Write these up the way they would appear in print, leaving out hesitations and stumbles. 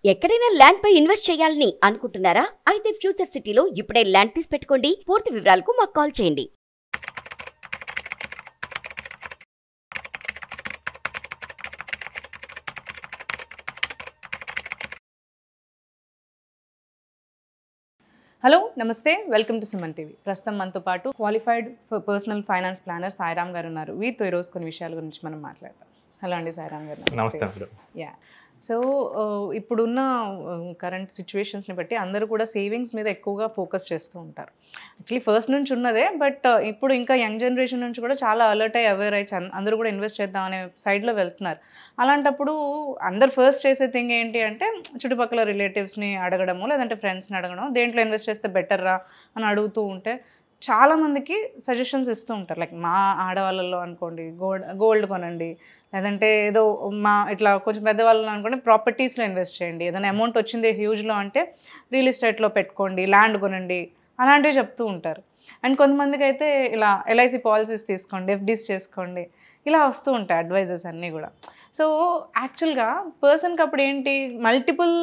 ఎక్కడైనా ల్యాండ్ పై ఇన్వెస్ట్ చేయాలని అనుకుంటున్నారా? అయితే ఫ్యూచర్ సిటీలో ఇప్పుడే ల్యాండ్ తీసి పెట్టుకోండి. పూర్తి వివరాలకు మాకు కాల్ చేయండి. హలో నమస్తే, వెల్కమ్ టు సుమన్ టీవీ. ప్రస్తుతం మనతో పాటు qualified personal finance planner Sairam garu ఉన్నారు. వీరితో ఈరోజు కొన్ని విషయాల గురించి మనం మాట్లాడతాం. హలో అండి సాయిరామ్ గారు. నమస్తే. యా, సో ఇప్పుడున్న కరెంట్ సిచ్యువేషన్స్ని బట్టి అందరూ కూడా సేవింగ్స్ మీద ఎక్కువగా ఫోకస్ చేస్తూ ఉంటారు. యాక్చువల్లీ ఫస్ట్ నుంచి ఉన్నదే, బట్ ఇప్పుడు ఇంకా యంగ్ జనరేషన్ నుంచి కూడా చాలా అలర్ట్ అయ్యి అవేర్ అయ్యి అందరూ కూడా ఇన్వెస్ట్ చేద్దాం అనే సైడ్లో వెళ్తున్నారు. అలాంటప్పుడు అందరు ఫస్ట్ చేసే థింగ్ ఏంటి అంటే చుట్టుపక్కల రిలేటివ్స్ని అడగడము, లేదంటే ఫ్రెండ్స్ని అడగడం, దేంట్లో ఇన్వెస్ట్ చేస్తే బెటర్ రా అని అడుగుతూ ఉంటే చాలామందికి సజెషన్స్ ఇస్తూ ఉంటారు. లైక్ మా ఆడవాళ్ళలో అనుకోండి గోల్డ్ కొనండి, లేదంటే ఏదో మా ఇట్లా కొంచెం పెద్దవాళ్ళలో అనుకోండి ప్రాపర్టీస్లో ఇన్వెస్ట్ చేయండి, ఏదైనా అమౌంట్ వచ్చింది హ్యూజ్లో అంటే రియల్ ఎస్టేట్లో పెట్టుకోండి, ల్యాండ్ కొనండి, అలాంటివి చెప్తూ ఉంటారు. అండ్ కొంతమందికి అయితే ఇలా ఎల్ఐసి పాలసీస్ తీసుకోండి, ఎఫ్డీస్ చేసుకోండి, ఇలా వస్తూ ఉంటాయి అడ్వైజెస్ అన్నీ కూడా. సో యాక్చువల్గా పర్సన్కి అప్పుడు ఏంటి, మల్టిపుల్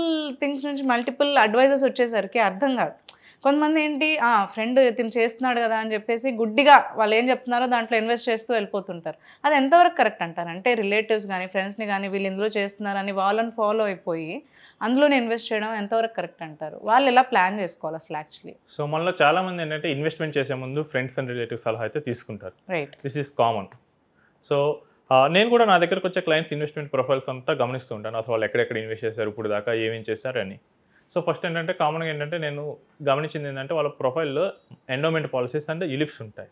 థింగ్స్ నుంచి మల్టిపుల్ అడ్వైజెస్ వచ్చేసరికి అర్థం కాదు. కొంతమంది ఏంటి ఫ్రెండ్ తిని చేస్తున్నాడు కదా అని చెప్పేసి గుడ్డిగా వాళ్ళు ఏం చెప్తున్నారో దాంట్లో ఇన్వెస్ట్ చేస్తూ వెళ్ళిపోతుంటారు. అది ఎంతవరకు కరెక్ట్ అంటారు? అంటే రిలేటివ్స్ కానీ ఫ్రెండ్స్ని కానీ వీళ్ళు ఇందులో చేస్తున్నారని వాళ్ళని ఫాలో అయిపోయి అందులోనే ఇన్వెస్ట్ చేయడం ఎంతవరకు కరెక్ట్ అంటారు? వాళ్ళు ఎలా ప్లాన్ చేసుకోవాలి అసలు యాక్చువల్లీ? సో మనలో చాలా మంది ఏంటంటే ఇన్వెస్ట్మెంట్ చేసే ముందు ఫ్రెండ్స్ అండ్ రిలేటివ్స్ సలహా అయితే తీసుకుంటారు. Right, this is common. So నేను కూడా నా దగ్గరకు వచ్చే క్లయింట్స్ ఇన్వెస్ట్మెంట్ ప్రొఫైల్స్ అంతా గమనిస్తూ ఉంటాను. అసలు వాళ్ళు ఎక్కడెక్కడ ఇన్వెస్ట్ చేశారు, ఇప్పుడు దాకా ఏమేం చేశారు అని. సో ఫస్ట్ ఏంటంటే కామన్గా ఏంటంటే నేను గమనించింది ఏంటంటే వాళ్ళ ప్రొఫైల్లో ఎండోమెంట్ పాలసీస్ అండ్ యూలిప్స్ ఉంటాయి.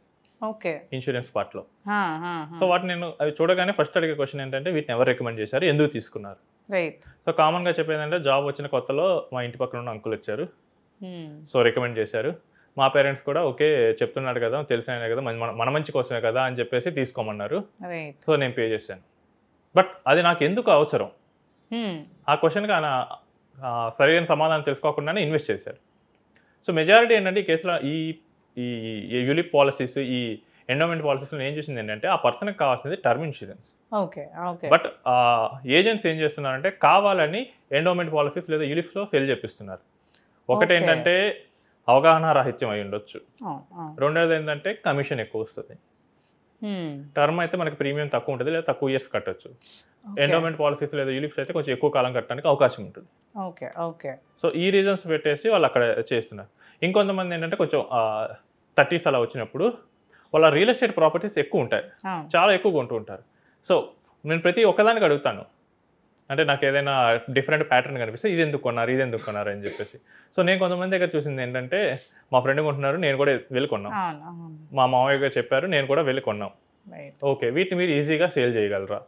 ఓకే, ఇన్సూరెన్స్ పార్ట్లో. సో వాటిని నేను అవి చూడగానే ఫస్ట్ అడిగే క్వశ్చన్ ఏంటంటే వీటిని ఎవరు రికమెండ్ చేశారు, ఎందుకు తీసుకున్నారు? రైట్. సో కామన్గా చెప్పేదంటే జాబ్ వచ్చిన కొత్తలో మా ఇంటి పక్కన ఉన్న అంకుల్ వచ్చారు, సో రికమెండ్ చేశారు. మా పేరెంట్స్ కూడా ఓకే చెప్తున్నాడు కదా, తెలిసిన కదా, మన మంచి కోసమే కదా అని చెప్పేసి తీసుకోమన్నారు. సో నేను పే చేశాను. బట్ అది నాకు ఎందుకు అవసరం? ఆ క్వశ్చన్కి ఆయన సరైన సమాధానం తెలుసుకోకుండానే ఇన్వెస్ట్ చేశారు. సో మెజారిటీ ఏంటంటే ఈ కేసులో ఈ యూలిప్ పాలసీస్, ఈ ఎండోమెంట్ పాలసీస్లో ఏం చూసింది ఏంటంటే ఆ పర్సన్కి కావాల్సింది టర్మ్ ఇన్సూరెన్స్. బట్ ఏజెంట్స్ ఏం చేస్తున్నారంటే కావాలని ఎండోమెంట్ పాలసీస్ లేదా యూలిప్స్లో సెల్ చేపిస్తున్నారు. ఒకటేంటంటే అవగాహన రాహిత్యం అయి ఉండొచ్చు, రెండోది ఏంటంటే కమిషన్ ఎక్కువ వస్తుంది. టర్మ్ అయితే మనకి ప్రీమియం తక్కువ ఉంటుంది, లేదా తక్కువ ఇయర్స్ కట్టచ్చు. ఎండోమెంట్ పాలసీస్ లేదా యూలిప్స్ అయితే కొంచెం ఎక్కువ కాలం కట్టడానికి అవకాశం ఉంటుంది. సో ఈ రీజన్స్ పెట్టేసి వాళ్ళు అక్కడ చేస్తున్నారు. ఇంకొంతమంది ఏంటంటే కొంచెం 30s అలా వచ్చినప్పుడు వాళ్ళ రియల్ ఎస్టేట్ ప్రాపర్టీస్ ఎక్కువ ఉంటాయి, చాలా ఎక్కువ కొంటూ ఉంటారు. సో నేను ప్రతి ఒక్కదానికి అడుగుతాను, అంటే నాకు ఏదైనా డిఫరెంట్ ప్యాటర్న్ కనిపిస్తే ఇది ఎందుకు కొన్నారు అని చెప్పేసి. సో నేను కొంతమంది దగ్గర చూసింది ఏంటంటే మా ఫ్రెండ్ కొంటున్నారు, నేను కూడా వెళ్ళి కొన్నాం, మా మామయ్య గారు చెప్పారు, నేను కూడా వెళ్ళి కొన్నాం. ఓకే, వీటిని మీరు ఈజీగా సేల్ చేయగలరా?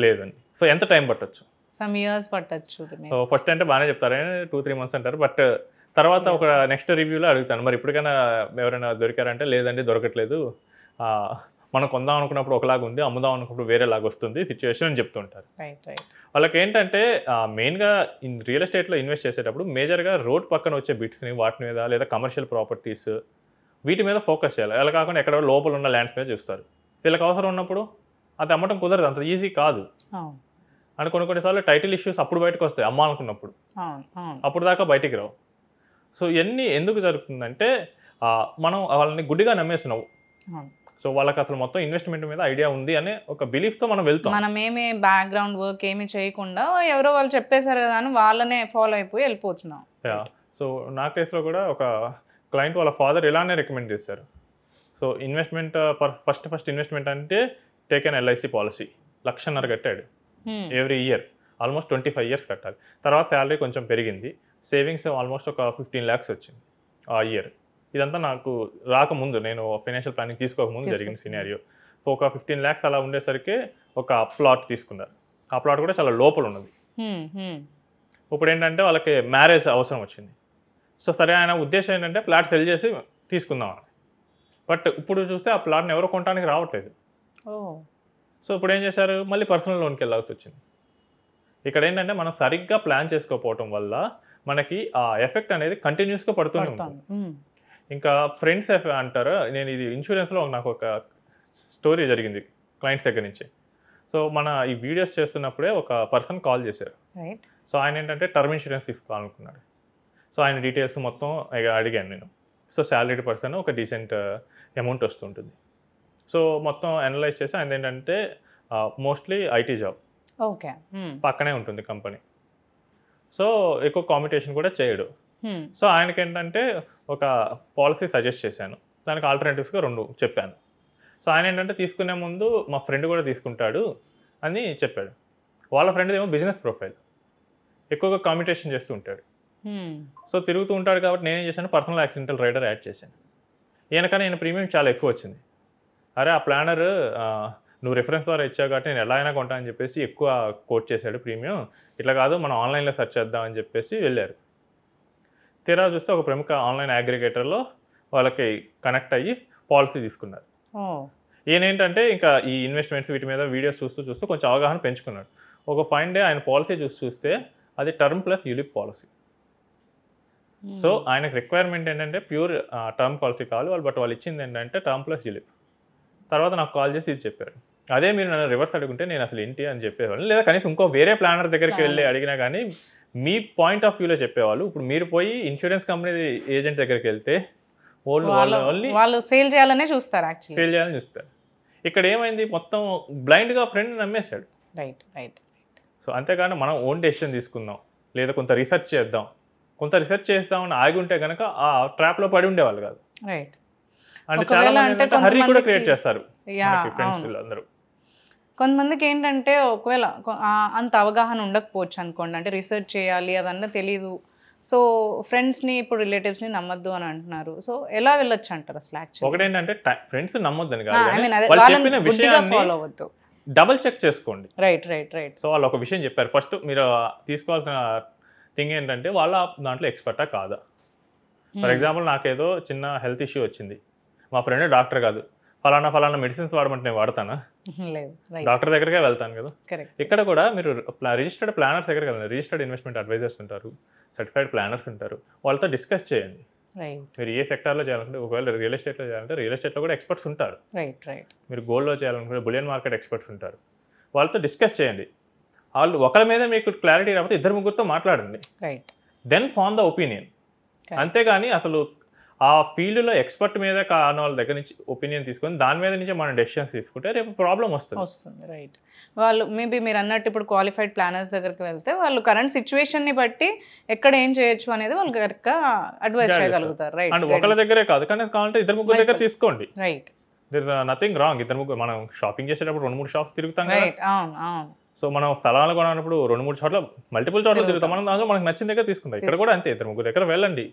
లేదండి. సో ఎంత టైం పట్టచ్చు? సమ్ ఇయర్స్ పట్టచ్చు. సో ఫస్ట్ అంటే బాగానే చెప్తారు, 2-3 months అంటారు. బట్ తర్వాత ఒక నెక్స్ట్ రివ్యూలో అడుగుతాను, మరి ఇప్పటికైనా ఎవరైనా దొరికారంటే లేదండి దొరకట్లేదు, మనం కొందాం అనుకున్నప్పుడు ఒకలాగా ఉంది, అమ్ముదాం అనుకున్నప్పుడు వేరేలాగా వస్తుంది సిచ్యువేషన్ అని చెప్తుంటారు. వాళ్ళకి ఏంటంటే మెయిన్గా రియల్ ఎస్టేట్లో ఇన్వెస్ట్ చేసేటప్పుడు మేజర్గా రోడ్ పక్కన వచ్చే బిట్స్ని వాటి మీద, లేదా కమర్షియల్ ప్రాపర్టీస్ వీటి మీద ఫోకస్ చేయాలి. అలా కాకుండా ఎక్కడ లోపల ఉన్న ల్యాండ్స్ మీద చూస్తారు. వీళ్ళకి అవసరం ఉన్నప్పుడు అది అమ్మటం కుదరదు, అంత ఈజీ కాదు. అని కొన్నిసార్లు టైటిల్ ఇష్యూస్ అప్పుడు బయటకు వస్తాయి, అమ్మాలనుకున్నప్పుడు, అప్పుడు దాకా బయటికి రావు. సో ఇవన్నీ ఎందుకు జరుగుతుందంటే మనం వాళ్ళని గుడ్డిగా నమ్మేస్తున్నావు. సో వాళ్ళకి అసలు మొత్తం ఇన్వెస్ట్మెంట్ మీద ఐడియా ఉంది అనే ఒక బిలీఫ్తో మనం వెళ్తాం. మనం ఏమి బ్యాక్గ్రౌండ్ వర్క్ ఏమి చేయకుండా ఎవరో వాళ్ళు చెప్పేశారు కదా అని వాళ్ళనే ఫాలో అయిపోయి వెళ్ళిపోతున్నాం. సో నా కేసులో కూడా ఒక క్లయింట్ వాళ్ళ ఫాదర్ ఇలానే రికమెండ్ చేశారు. సో ఇన్వెస్ట్మెంట్ ఫస్ట్ ఇన్వెస్ట్మెంట్ అంటే టేక్ ఎన్ ఎల్ఐసి పాలసీ, 1,50,000 కట్టాడు ఎవ్రీ ఇయర్, ఆల్మోస్ట్ 25 years కట్టాలి. తర్వాత శాలరీ కొంచెం పెరిగింది, సేవింగ్స్ ఆల్మోస్ట్ ఒక 15 lakhs వచ్చింది ఆ ఇయర్. ఇదంతా నాకు రాకముందు, నేను ఫైనాన్షియల్ ప్లానింగ్ తీసుకోకముందు జరిగిన సినారియో. సో ఒక 15 lakhs అలా ఉండేసరికి ఒక ప్లాట్ తీసుకున్నారు. ఆ ప్లాట్ కూడా చాలా లోపల ఉన్నది. ఇప్పుడు ఏంటంటే వాళ్ళకి మ్యారేజ్ అవసరం వచ్చింది. సో సరే, ఆయన ఉద్దేశం ఏంటంటే ప్లాట్ సెల్ చేసి తీసుకుందామని. బట్ ఇప్పుడు చూస్తే ఆ ప్లాట్ని ఎవరో కొనడానికి రావట్లేదు. సో ఇప్పుడు ఏం చేశారు, మళ్ళీ పర్సనల్ లోన్కి వెళ్ళాల్సి వచ్చింది. ఇక్కడ ఏంటంటే మనం సరిగ్గా ప్లాన్ చేసుకోకపోవటం వల్ల మనకి ఆ ఎఫెక్ట్ అనేది కంటిన్యూస్గా పడుతూనే ఉంటుంది. ఇంకా ఫ్రెండ్స్ అంటారు, నేను ఇది ఇన్సూరెన్స్లో నాకు ఒక స్టోరీ జరిగింది క్లయింట్స్ దగ్గర నుంచి. సో మన ఈ వీడియోస్ చేస్తున్నప్పుడే ఒక పర్సన్ కాల్ చేశారు. రైట్. సో ఆయన ఏంటంటే టర్మ్ ఇన్సూరెన్స్ తీసుకోవాలనుకున్నాడు. సో ఆయన డీటెయిల్స్ మొత్తం అడిగాను నేను. సో శాలరీడ్ పర్సన్ ఒక డీసెంట్ అమౌంట్ వస్తుంటుంది. సో మొత్తం అనలైజ్ చేసి ఆయన ఏంటంటే మోస్ట్లీ ఐటీ జాబ్, ఓకే, పక్కనే ఉంటుంది కంపెనీ. సో ఎక్కువ కాంపిటీషన్ కూడా చేయడు. సో ఆయనకి ఏంటంటే ఒక పాలసీ సజెస్ట్ చేశాను, దానికి ఆల్టర్నేటివ్స్గా 2 చెప్పాను. సో ఆయన ఏంటంటే తీసుకునే ముందు మా ఫ్రెండ్ కూడా తీసుకుంటాడు అని చెప్పాడు. వాళ్ళ ఫ్రెండ్ ఏమో బిజినెస్ ప్రొఫైల్, ఎక్కువగా కాంపిటీషన్ చేస్తూ ఉంటాడు. సో తిరుగుతూ ఉంటాడు కాబట్టి నేనేం చేశాను, పర్సనల్ యాక్సిడెంటల్ రైడర్ యాడ్ చేశాను. ఈయనకన్నా ఈయన ప్రీమియం చాలా ఎక్కువ వచ్చింది. అరే ఆ ప్లానర్ నువ్వు రిఫరెన్స్ ద్వారా ఇచ్చావు కాబట్టి నేను ఎలా అయినా కొంటా అని చెప్పేసి ఎక్కువ కోట్ చేశాడు ప్రీమియం. ఇట్లా కాదు మనం ఆన్లైన్లో సెర్చ్ చేద్దాం అని చెప్పేసి వెళ్ళారు. తీరా చూస్తే ఒక ప్రముఖ ఆన్లైన్ అగ్రిగేటర్లో వాళ్ళకి కనెక్ట్ అయ్యి పాలసీ తీసుకున్నారు. ఈయన ఏంటంటే ఇంకా ఈ ఇన్వెస్ట్మెంట్స్ వీటి మీద వీడియోస్ చూస్తూ కొంచెం అవగాహన పెంచుకున్నాడు. ఒక ఫైన్ డే ఆయన పాలసీ చూస్తే అది term plus ULIP policy. So ఆయనకు రిక్వైర్మెంట్ ఏంటంటే ప్యూర్ టర్మ్ పాలసీ కావాలి వాళ్ళు, బట్ వాళ్ళు ఇచ్చింది ఏంటంటే టర్మ్ ప్లస్ యూలిప్. తర్వాత నాకు కాల్ చేసి ఇది చెప్పారు. అదే మీరు నన్ను రివర్స్ అడుగుంటే నేను అసలు ఏంటి అని చెప్పేవాళ్ళు, లేదా కనీసం ఇంకో వేరే ప్లానర్ దగ్గరికి వెళ్ళి అడిగినా కానీ మీ పాయింట్ ఆఫ్ వ్యూలో చెప్పేవాళ్ళు. ఇప్పుడు మీరు పోయి ఇన్సూరెన్స్ కంపెనీ ఏజెంట్ దగ్గరికి వెళ్తే వాళ్ళు సేల్ చేయాలనే చూస్తారు, సేల్ చేయాలని చూస్తారు. ఇక్కడ ఏమైంది, మొత్తం బ్లైండ్గా ఫ్రెండ్ నమ్మేశాడు. Right right. సో అంతేకాని మనం ఓన్ డెసిషన్ తీసుకుందాం, లేదా కొంత రీసెర్చ్ చేద్దాం, కొంత రీసెర్చ్ చేస్తామని ఆగి ఉంటే కనుక ఆ ట్రాప్లో పడి ఉండేవాళ్ళు కాదు. రైట్. అంటే చాలా మంది హర్రీ కూడా క్రియేట్ చేస్తారు ఫ్రెండ్స్ అందరూ. కొంతమందికి ఏంటంటే ఒకవేళ అంత అవగాహన ఉండకపోవచ్చు అనుకోండి, అంటే రీసెర్చ్ చేయాలి అదన్నా తెలీదు. సో ఫ్రెండ్స్ని ఇప్పుడు రిలేటివ్స్ని నమ్మద్దు అని అంటున్నారు. సో ఎలా వెళ్ళొచ్చు అంటారు అసలు? యాక్చువల్లీ ఒకటేంటంటే ఫ్రెండ్స్ నమ్మొద్దని కాదు, వాళ్ళు చెప్పిన విషయాన్ని ఫాలో అవ్వద్దు, డబుల్ చెక్ చేసుకోండి. Right right right. సో వాళ్ళు ఒక విషయం చెప్పారు, ఫస్ట్ మీరు తీసుకోవాల్సిన థింగ్ ఏంటంటే వాళ్ళ దాంట్లో ఎక్స్పర్టా కాదా. ఫర్ ఎగ్జాంపుల్ నాకేదో చిన్న హెల్త్ ఇష్యూ వచ్చింది, మా ఫ్రెండ్ డాక్టర్ కాదు, ఫలానా మెడిసిన్స్ వాడమంటే నేను వాడతానా? డాక్టర్ దగ్గరకే వెళ్తాను కదా. ఇక్కడ కూడా మీరు రిజిస్టర్డ్ ప్లానర్స్ దగ్గరికి వెళ్ళండి. రిజిస్టర్డ్ ఇన్వెస్ట్మెంట్ అడ్వైజర్స్ ఉంటారు, సర్టిఫైడ్ ప్లానర్స్ ఉంటారు, వాళ్ళతో డిస్కస్ చేయండి. మీరు ఏ సెక్టార్లో చేయాలంటే, ఒకవేళ రియల్ ఎస్టేట్లో చేయాలంటే రియల్ ఎస్టేట్లో కూడా ఎక్స్పర్ట్స్ ఉంటారు. మీరు గోల్డ్లో చేయాలనుకుంటే బులియన్ మార్కెట్ ఎక్స్పర్ట్స్ ఉంటారు, వాళ్ళతో డిస్కస్ చేయండి. వాళ్ళు ఒకరి మీద మీకు క్లారిటీ రాకపోతే 2-3తో మాట్లాడండి, దెన్ ఫార్మ్ ద ఒపీనియన్. అంతేగాని అసలు ఆ ఫీల్డ్లో ఎక్స్పర్ట్ మీద కాని వాళ్ళ దగ్గర నుంచి ఒపీనియన్ తీసుకొని దాని మీద నుంచి మనం డెసిషన్స్ తీసుకుంటే రేపు ప్రాబ్లం వస్తుంది. రైట్. వాళ్ళు మేబీ మీరు అన్నట్టు ఇప్పుడు క్వాలిఫైడ్ ప్లానర్స్ దగ్గరికి వెళ్తే వాళ్ళు కరెంట్ సిచ్యువేషన్ని బట్టి ఎక్కడ ఏం చేయొచ్చు అనేది వాళ్ళు కరెక్ట్గా అడ్వైస్ చేయగలుగుతారు. రైట్. అండ్ ఒకళ్ళ దగ్గరే కాదు, కానీ కావాలంటే 2-3 దగ్గర తీసుకోండి. Right. There is nothing wrong. 2-3 మనం షాపింగ్ చేసేటప్పుడు 2-3 షాప్స్ తిరుగుతాం కదా. అవును. సో మనం స్థలాలు కొన్నప్పుడు 2-3 చోట్ల మల్టిపుల్ చోట్ల తిరుగుతాం. మనం దాంట్లో మనకు నచ్చిన దగ్గర తీసుకుంటాం. ఇక్కడ కూడా అంతే, 2-3 దగ్గర వెళ్ళండి,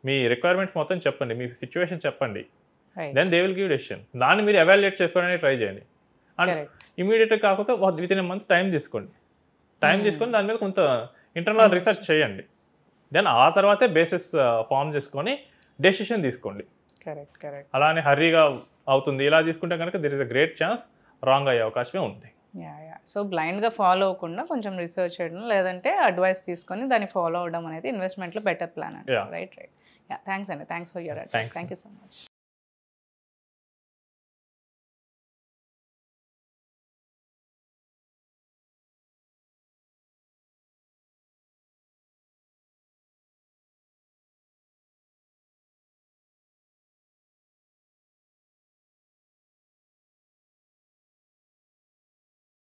మీ రిక్వైర్మెంట్స్ మొత్తం చెప్పండి, మీ సిచ్యువేషన్ చెప్పండి, then they will give decision. దాన్ని మీరు ఎవాల్యుయేట్ చేసుకోవడానికి ట్రై చేయండి. అండ్ ఇమీడియట్గా కాకపోతే విత్ ఇన్ మంత్ టైం తీసుకోండి. దాని మీద కొంత ఇంటర్నల్ రీసెర్చ్ చేయండి. దెన్ ఆ తర్వాతే బేసిస్ ఫామ్ చేసుకొని డెసిషన్ తీసుకోండి. అలానే హర్రీగా అవుతుంది ఇలా తీసుకుంటే కనుక there is a great chance wrong అయ్యే అవకాశమే ఉంది. సో బ్లైండ్గా ఫాలో అవ్వకుండా కొంచెం రీసెర్చ్ చేయడం, లేదంటే అడ్వైస్ తీసుకొని దాన్ని ఫాలో అవ్వడం అనేది ఇన్వెస్ట్మెంట్లో బెటర్ ప్లాన్ అండి. రైట్. థ్యాంక్స్ అండి, thanks for your advice. Thank you so much.